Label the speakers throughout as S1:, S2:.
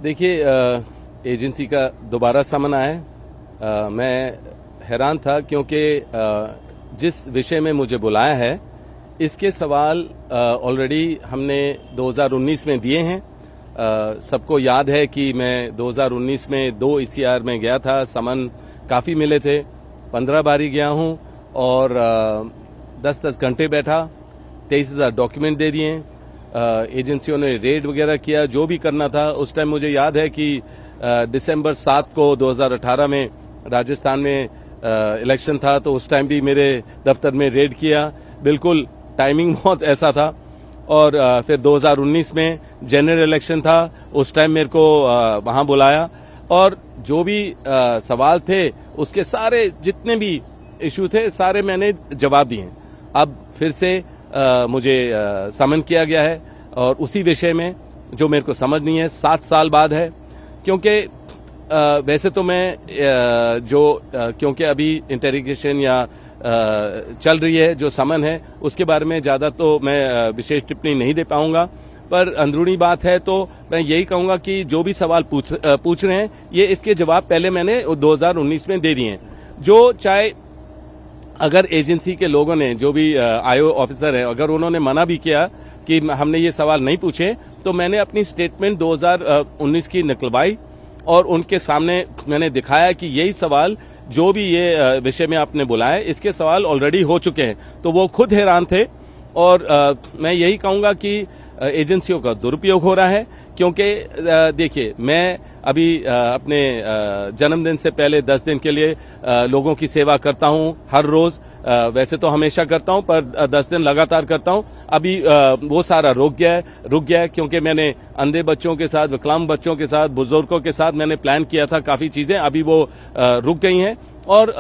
S1: देखिए, एजेंसी का दोबारा समन आया है। मैं हैरान था क्योंकि जिस विषय में मुझे बुलाया है इसके सवाल ऑलरेडी हमने 2019 में दिए हैं। सबको याद है कि मैं 2019 में 2 ईसीआर में गया था, समन काफ़ी मिले थे, 15 बारी गया हूं और 10-10 घंटे बैठा, 23,000 डॉक्यूमेंट दे दिए। एजेंसियों ने रेड वगैरह किया, जो भी करना था। उस टाइम मुझे याद है कि दिसंबर 7 को 2018 में राजस्थान में इलेक्शन था, तो उस टाइम भी मेरे दफ्तर में रेड किया। बिल्कुल टाइमिंग बहुत ऐसा था। और फिर 2019 में जनरल इलेक्शन था, उस टाइम मेरे को वहां बुलाया और जो भी सवाल थे उसके सारे जितने भी इशू थे सारे मैंने जवाब दिए। अब फिर से मुझे समन किया गया है और उसी विषय में जो मेरे को समझ नहीं है, 7 साल बाद है। क्योंकि वैसे तो मैं क्योंकि अभी इंटेरोगेशन या चल रही है, जो समन है उसके बारे में ज्यादा तो मैं विशेष टिप्पणी नहीं दे पाऊंगा, पर अंदरूनी बात है तो मैं यही कहूंगा कि जो भी सवाल पूछ रहे हैं ये इसके जवाब पहले मैंने 2019 में दे दिए हैं। जो चाहे अगर एजेंसी के लोगों ने, जो भी आईओ ऑफिसर है, अगर उन्होंने मना भी किया कि हमने ये सवाल नहीं पूछे, तो मैंने अपनी स्टेटमेंट 2019 की निकलवाई और उनके सामने मैंने दिखाया कि यही सवाल, जो भी ये विषय में आपने बुलाया, इसके सवाल ऑलरेडी हो चुके हैं। तो वो खुद हैरान थे। और मैं यही कहूंगा कि एजेंसियों का दुरुपयोग हो रहा है। क्योंकि देखिए, मैं अभी अपने जन्मदिन से पहले 10 दिन के लिए लोगों की सेवा करता हूं हर रोज। वैसे तो हमेशा करता हूं, पर 10 दिन लगातार करता हूं। अभी वो सारा रुक गया है क्योंकि मैंने अंधे बच्चों के साथ, विकलांग बच्चों के साथ, बुजुर्गों के साथ मैंने प्लान किया था काफी चीजें, अभी वो रुक गई हैं। और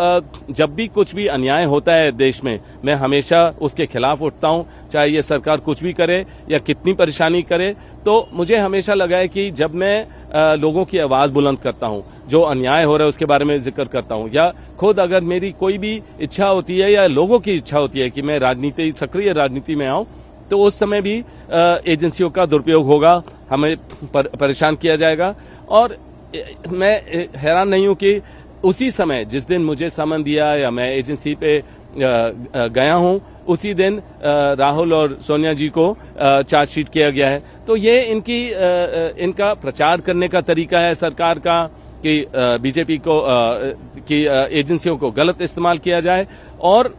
S1: जब भी कुछ भी अन्याय होता है देश में, मैं हमेशा उसके खिलाफ उठता हूं, चाहे ये सरकार कुछ भी करे या कितनी परेशानी करे। तो मुझे हमेशा लगा है कि जब मैं लोगों की आवाज बुलंद करता हूं, जो अन्याय हो रहा है उसके बारे में जिक्र करता हूं, या खुद अगर मेरी कोई भी इच्छा होती है या लोगों की इच्छा होती है कि मैं सक्रिय राजनीति में आऊं, तो उस समय भी एजेंसियों का दुरुपयोग होगा, हमें परेशान किया जाएगा। और मैं हैरान नहीं हूं कि उसी समय जिस दिन मुझे समन दिया या मैं एजेंसी पे गया हूं, उसी दिन राहुल और सोनिया जी को चार्जशीट किया गया है। तो ये इनका प्रचार करने का तरीका है सरकार का कि बीजेपी को की एजेंसियों को गलत इस्तेमाल किया जाए और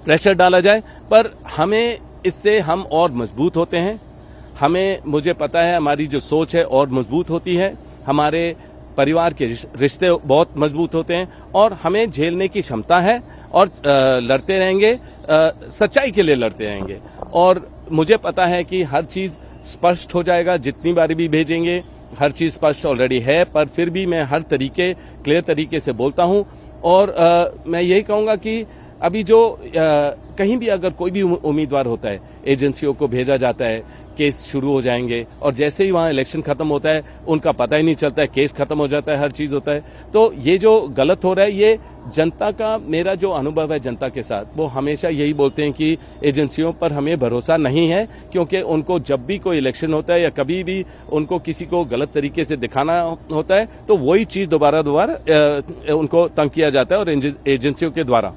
S1: प्रेशर डाला जाए। पर हमें इससे हम और मजबूत होते हैं। मुझे पता है हमारी जो सोच है और मजबूत होती है, हमारे परिवार के रिश्ते बहुत मजबूत होते हैं और हमें झेलने की क्षमता है और लड़ते रहेंगे, सच्चाई के लिए लड़ते रहेंगे। और मुझे पता है कि हर चीज स्पष्ट हो जाएगा, जितनी बारी भी भेजेंगे हर चीज स्पष्ट ऑलरेडी है, पर फिर भी मैं हर क्लियर तरीके से बोलता हूं। और मैं यही कहूंगा कि अभी जो कहीं भी अगर कोई भी उम्मीदवार होता है, एजेंसियों को भेजा जाता है, केस शुरू हो जाएंगे और जैसे ही वहां इलेक्शन खत्म होता है उनका पता ही नहीं चलता है, केस खत्म हो जाता है, हर चीज होता है। तो ये जो गलत हो रहा है, ये जनता का, मेरा जो अनुभव है जनता के साथ, वो हमेशा यही बोलते हैं कि एजेंसियों पर हमें भरोसा नहीं है। क्योंकि उनको जब भी कोई इलेक्शन होता है या कभी भी उनको किसी को गलत तरीके से दिखाना होता है, तो वही चीज दोबारा उनको तंग किया जाता है और एजेंसियों के द्वारा।